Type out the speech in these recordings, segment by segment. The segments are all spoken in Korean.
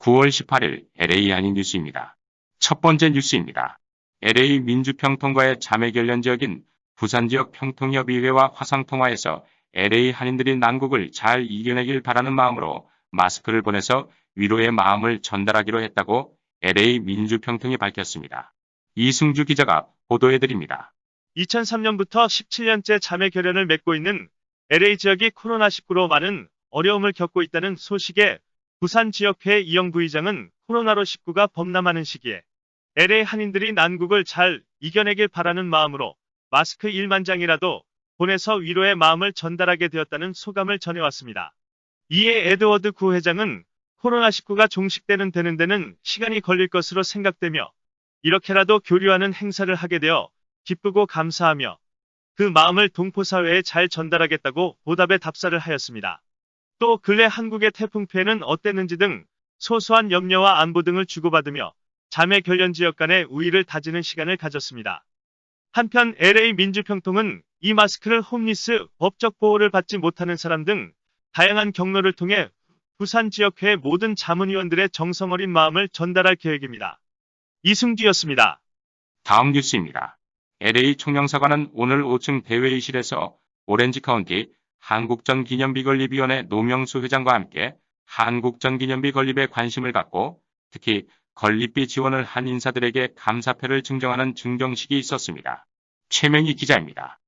9월 18일 LA 한인 뉴스입니다. 첫 번째 뉴스입니다. LA 민주평통과의 자매결연 지역인 부산지역 평통협의회와 화상통화에서 LA 한인들이 난국을 잘 이겨내길 바라는 마음으로 마스크를 보내서 위로의 마음을 전달하기로 했다고 LA 민주평통이 밝혔습니다. 이승주 기자가 보도해드립니다. 2003년부터 17년째 자매 결연을 맺고 있는 LA 지역이 코로나19로 많은 어려움을 겪고 있다는 소식에 부산지역회 이영 부의장은 코로나19가 범람하는 시기에 LA 한인들이 난국을 잘 이겨내길 바라는 마음으로 마스크 1만 장이라도 보내서 위로의 마음을 전달하게 되었다는 소감을 전해왔습니다. 이에 에드워드 구 회장은 코로나19가 종식되는 데는 시간이 걸릴 것으로 생각되며 이렇게라도 교류하는 행사를 하게 되어 기쁘고 감사하며 그 마음을 동포사회에 잘 전달하겠다고 보답의 답사를 하였습니다. 또 근래 한국의 태풍 피해는 어땠는지 등 소소한 염려와 안부 등을 주고받으며 자매 결연 지역 간의 우위를 다지는 시간을 가졌습니다. 한편 LA 민주평통은 이 마스크를 홈리스, 법적 보호를 받지 못하는 사람 등 다양한 경로를 통해 부산 지역회 모든 자문위원들의 정성 어린 마음을 전달할 계획입니다. 이승주였습니다. 다음 뉴스입니다. LA 총영사관은 오늘 5층 대회의실에서 오렌지 카운티 한국전 기념비 건립위원회 노명수 회장과 함께 한국전 기념비 건립에 관심을 갖고 특히 건립비 지원을 한 인사들에게 감사패를 증정하는 증정식이 있었습니다. 최명희 기자입니다.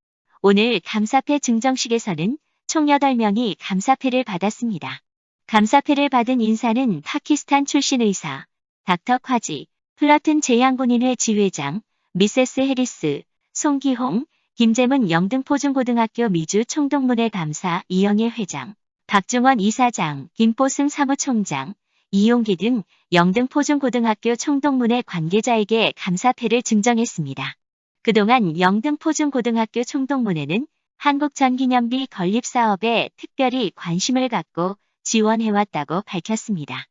오늘 감사패 증정식에서는 총 8명이 감사패를 받았습니다. 감사패를 받은 인사는 파키스탄 출신 의사, 닥터 콰지, 플러튼 제양군인회 지회장, 미세스 해리스, 송기홍, 김재문 영등포중고등학교 미주 총동문회 감사 이영애 회장, 박중원 이사장, 김보승 사무총장, 이용기 등 영등포중고등학교 총동문회 관계자에게 감사패를 증정했습니다. 그동안 영등포중고등학교 총동문회는 한국전기념비 건립사업에 특별히 관심을 갖고 지원해왔다고 밝혔습니다.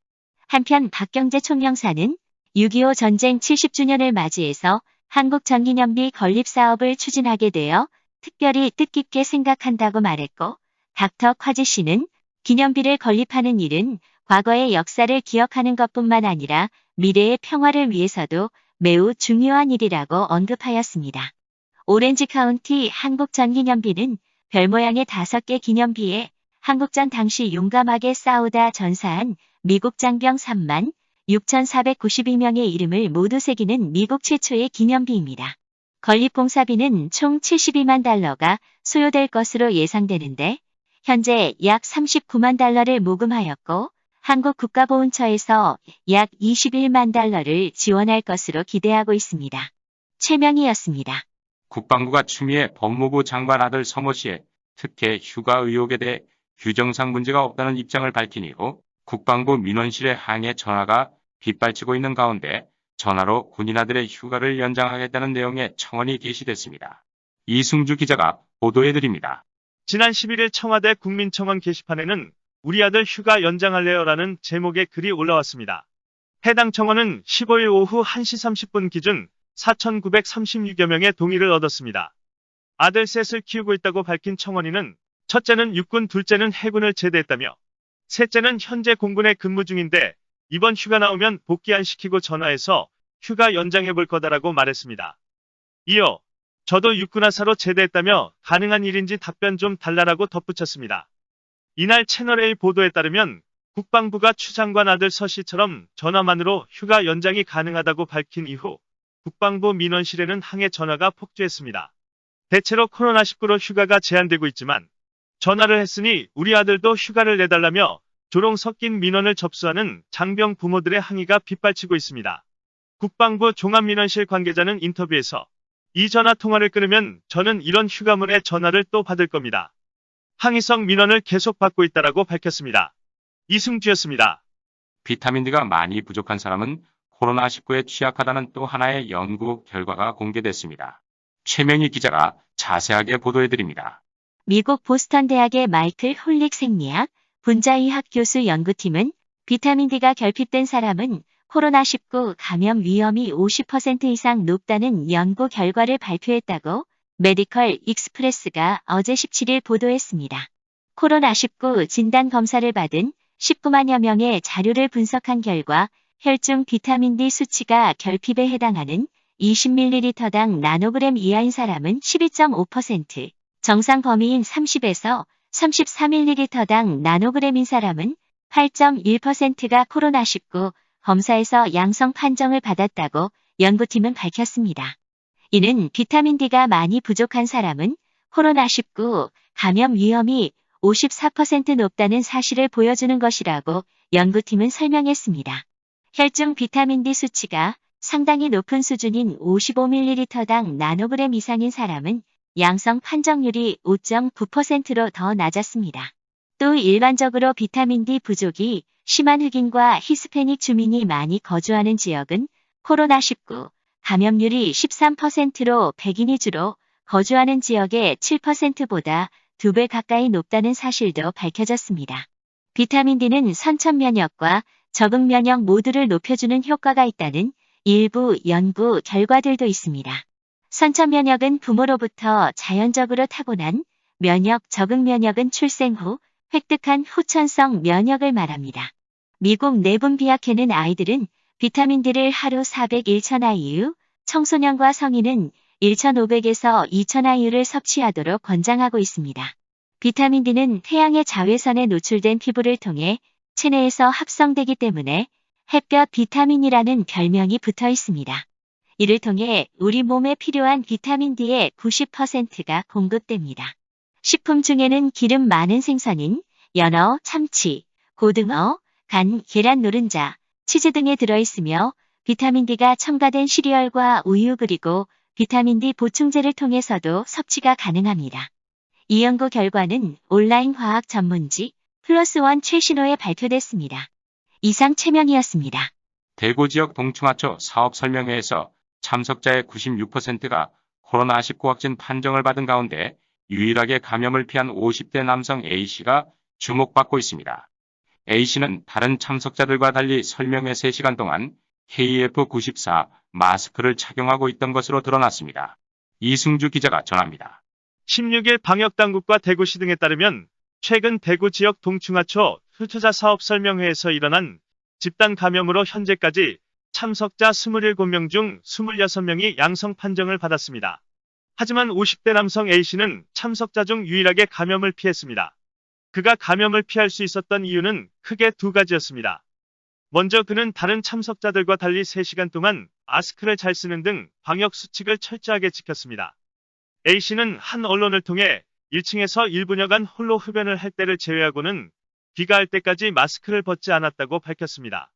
한편 박경재 총영사는 6.25 전쟁 70주년을 맞이해서 한국전기념비 건립사업을 추진하게 되어 특별히 뜻깊게 생각한다고 말했고, 닥터 콰지 씨는 기념비를 건립하는 일은 과거의 역사를 기억하는 것뿐만 아니라 미래의 평화를 위해서도 매우 중요한 일이라고 언급하였습니다. 오렌지 카운티 한국전기념비는 별 모양의 5개 기념비에 한국전 당시 용감하게 싸우다 전사한 미국 장병 3만 6,492명의 이름을 모두 새기는 미국 최초의 기념비입니다. 건립공사비는 총 72만 달러가 소요될 것으로 예상되는데 현재 약 39만 달러를 모금하였고 한국국가보훈처에서 약 21만 달러를 지원할 것으로 기대하고 있습니다. 최명희였습니다. 국방부가 추미애 법무부 장관 아들 서모 씨의 특혜 휴가 의혹에 대해 규정상 문제가 없다는 입장을 밝힌 이후 국방부 민원실에 항해 전화가 빗발치고 있는 가운데 전화로 군인 아들의 휴가를 연장하겠다는 내용의 청원이 게시됐습니다. 이승주 기자가 보도해드립니다. 지난 11일 청와대 국민청원 게시판에는 우리 아들 휴가 연장할래요라는 제목의 글이 올라왔습니다. 해당 청원은 15일 오후 1시 30분 기준 4,936여 명의 동의를 얻었습니다. 아들 셋을 키우고 있다고 밝힌 청원인은 첫째는 육군, 둘째는 해군을 제대했다며 셋째는 현재 공군에 근무 중인데 이번 휴가 나오면 복귀 안 시키고 전화해서 휴가 연장해볼 거다라고 말했습니다. 이어 저도 육군하사로 제대했다며 가능한 일인지 답변 좀 달라라고 덧붙였습니다. 이날 채널A 보도에 따르면 국방부가 추 장관 아들 서 씨처럼 전화만으로 휴가 연장이 가능하다고 밝힌 이후 국방부 민원실에는 항해 전화가 폭주했습니다. 대체로 코로나19로 휴가가 제한되고 있지만 전화를 했으니 우리 아들도 휴가를 내달라며 조롱 섞인 민원을 접수하는 장병 부모들의 항의가 빗발치고 있습니다. 국방부 종합민원실 관계자는 인터뷰에서 이 전화 통화를 끊으면 저는 이런 휴가문의 전화를 또 받을 겁니다. 항의성 민원을 계속 받고 있다라고 밝혔습니다. 이승주였습니다. 비타민 D가 많이 부족한 사람은 코로나19에 취약하다는 또 하나의 연구 결과가 공개됐습니다. 최명희 기자가 자세하게 보도해드립니다. 미국 보스턴 대학의 마이클 홀릭 생리학 분자의학 교수 연구팀은 비타민 D가 결핍된 사람은 코로나19 감염 위험이 50% 이상 높다는 연구 결과를 발표했다고 메디컬 익스프레스가 어제 17일 보도했습니다. 코로나19 진단 검사를 받은 19만여 명의 자료를 분석한 결과 혈중 비타민 D 수치가 결핍에 해당하는 20ml당 나노그램 이하인 사람은 12.5%, 정상 범위인 30에서 34ml당 나노그램인 사람은 8.1%가 코로나19 검사에서 양성 판정을 받았다고 연구팀은 밝혔습니다. 이는 비타민 D가 많이 부족한 사람은 코로나19 감염 위험이 54% 높다는 사실을 보여주는 것이라고 연구팀은 설명했습니다. 혈중 비타민 D 수치가 상당히 높은 수준인 55ml당 나노그램 이상인 사람은 양성 판정률이 5.9%로 더 낮았습니다. 또 일반적으로 비타민 D 부족이 심한 흑인과 히스패닉 주민이 많이 거주하는 지역은 코로나19 감염률이 13%로 백인이 주로 거주하는 지역의 7%보다 2배 가까이 높다는 사실도 밝혀졌습니다. 비타민 D는 선천 면역과 적응 면역 모두를 높여주는 효과가 있다는 일부 연구 결과들도 있습니다. 선천 면역은 부모로부터 자연적으로 타고난 면역, 적응 면역은 출생 후 획득한 후천성 면역을 말합니다. 미국 내분 비학회는 아이들은 비타민 D를 하루 401,000IU, 청소년과 성인은 1,500에서 2,000IU를 섭취하도록 권장하고 있습니다. 비타민 D는 태양의 자외선에 노출된 피부를 통해 체내에서 합성되기 때문에 햇볕 비타민이라는 별명이 붙어 있습니다. 이를 통해 우리 몸에 필요한 비타민 D의 90%가 공급됩니다. 식품 중에는 기름 많은 생선인 연어, 참치, 고등어, 간, 계란 노른자, 치즈 등에 들어있으며 비타민 D가 첨가된 시리얼과 우유 그리고 비타민 D 보충제를 통해서도 섭취가 가능합니다. 이 연구 결과는 온라인 과학 전문지 플러스원 최신호에 발표됐습니다. 이상 최명희였습니다. 대구 지역 동충하초 사업 설명회에서 참석자의 96%가 코로나19 확진 판정을 받은 가운데 유일하게 감염을 피한 50대 남성 A씨가 주목받고 있습니다. A씨는 다른 참석자들과 달리 설명회 3시간 동안 KF94 마스크를 착용하고 있던 것으로 드러났습니다. 이승주 기자가 전합니다. 16일 방역당국과 대구시 등에 따르면 최근 대구 지역 동충하초 흡투자 사업 설명회에서 일어난 집단 감염으로 현재까지 참석자 27명 중 26명이 양성 판정을 받았습니다. 하지만 50대 남성 A씨는 참석자 중 유일하게 감염을 피했습니다. 그가 감염을 피할 수 있었던 이유는 크게 2가지였습니다. 먼저 그는 다른 참석자들과 달리 3시간 동안 마스크를 잘 쓰는 등 방역 수칙을 철저하게 지켰습니다. A씨는 한 언론을 통해 1층에서 1분여간 홀로 흡연을 할 때를 제외하고는 귀가할 때까지 마스크를 벗지 않았다고 밝혔습니다.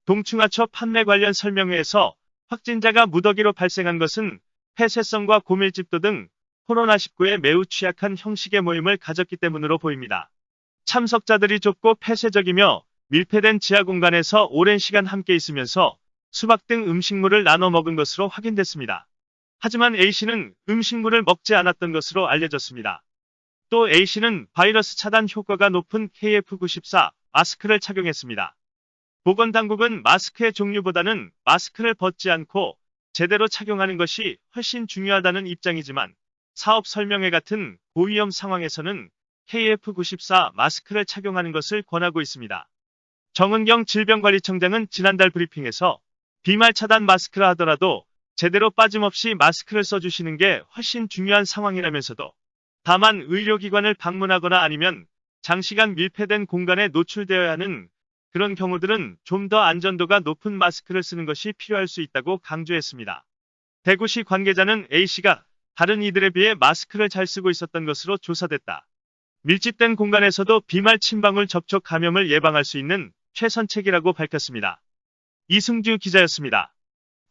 동충하초 판매 관련 설명회에서 확진자가 무더기로 발생한 것은 폐쇄성과 고밀집도 등 코로나19에 매우 취약한 형식의 모임을 가졌기 때문으로 보입니다. 참석자들이 좁고 폐쇄적이며 밀폐된 지하 공간에서 오랜 시간 함께 있으면서 수박 등 음식물을 나눠 먹은 것으로 확인됐습니다. 하지만 A씨는 음식물을 먹지 않았던 것으로 알려졌습니다. 또 A씨는 바이러스 차단 효과가 높은 KF94 마스크를 착용했습니다. 보건당국은 마스크의 종류보다는 마스크를 벗지 않고 제대로 착용하는 것이 훨씬 중요하다는 입장이지만 사업 설명회 같은 고위험 상황에서는 KF94 마스크를 착용하는 것을 권하고 있습니다. 정은경 질병관리청장은 지난달 브리핑에서 비말 차단 마스크라 하더라도 제대로 빠짐없이 마스크를 써주시는 게 훨씬 중요한 상황이라면서도 다만 의료기관을 방문하거나 아니면 장시간 밀폐된 공간에 노출되어야 하는 그런 경우들은 좀 더 안전도가 높은 마스크를 쓰는 것이 필요할 수 있다고 강조했습니다. 대구시 관계자는 A씨가 다른 이들에 비해 마스크를 잘 쓰고 있었던 것으로 조사됐다. 밀집된 공간에서도 비말 침방울 접촉 감염을 예방할 수 있는 최선책이라고 밝혔습니다. 이승주 기자였습니다.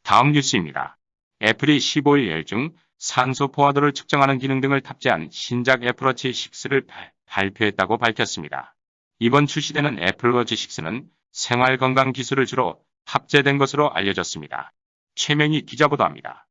다음 뉴스입니다. 애플이 15일 열중 산소 포화도를 측정하는 기능 등을 탑재한 신작 애플워치 6를 발표했다고 밝혔습니다. 이번 출시되는 애플워치 6는 생활건강 기술을 주로 탑재된 것으로 알려졌습니다. 최명희 기자 보도합니다.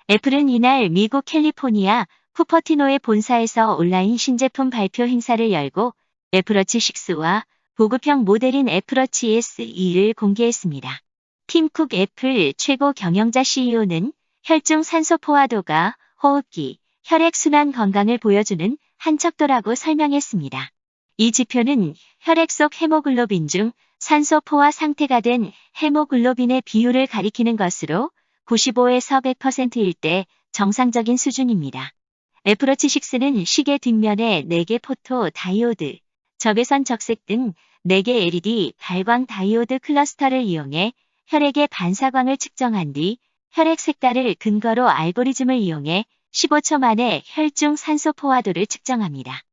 애플은 이날 미국 캘리포니아 쿠퍼티노의 본사에서 온라인 신제품 발표 행사를 열고 애플워치 6와 보급형 모델인 애플워치 SE를 공개했습니다. 팀 쿡 애플 최고 경영자 CEO는 혈중 산소 포화도가 호흡기, 혈액순환 건강을 보여주는 한 척도라고 설명했습니다. 이 지표는 혈액 속 헤모글로빈 중 산소 포화 상태가 된 헤모글로빈의 비율을 가리키는 것으로 95에서 100%일 때 정상적인 수준입니다. 애플워치 6는 시계 뒷면에 4개 포토 다이오드, 적외선 적색 등 4개 LED 발광 다이오드 클러스터를 이용해 혈액의 반사광을 측정한 뒤 혈액 색깔을 근거로 알고리즘을 이용해 15초 만에 혈중 산소 포화도를 측정합니다.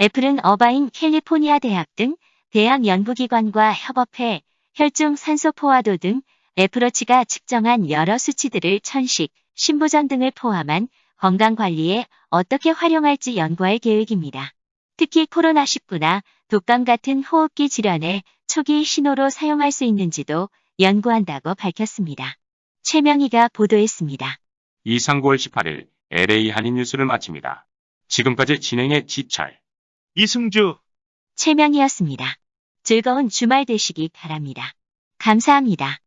애플은 어바인 캘리포니아 대학 등 대학 연구기관과 협업해 혈중 산소 포화도 등 애플워치가 측정한 여러 수치들을 천식, 신부전 등을 포함한 건강관리에 어떻게 활용할지 연구할 계획입니다. 특히 코로나19나 독감 같은 호흡기 질환의 초기 신호로 사용할 수 있는지도 연구한다고 밝혔습니다. 최명희가 보도했습니다. 이상 9월 18일 LA 한인 뉴스를 마칩니다. 지금까지 진행의 지철, 이승주 최명희였습니다. 즐거운 주말 되시기 바랍니다. 감사합니다.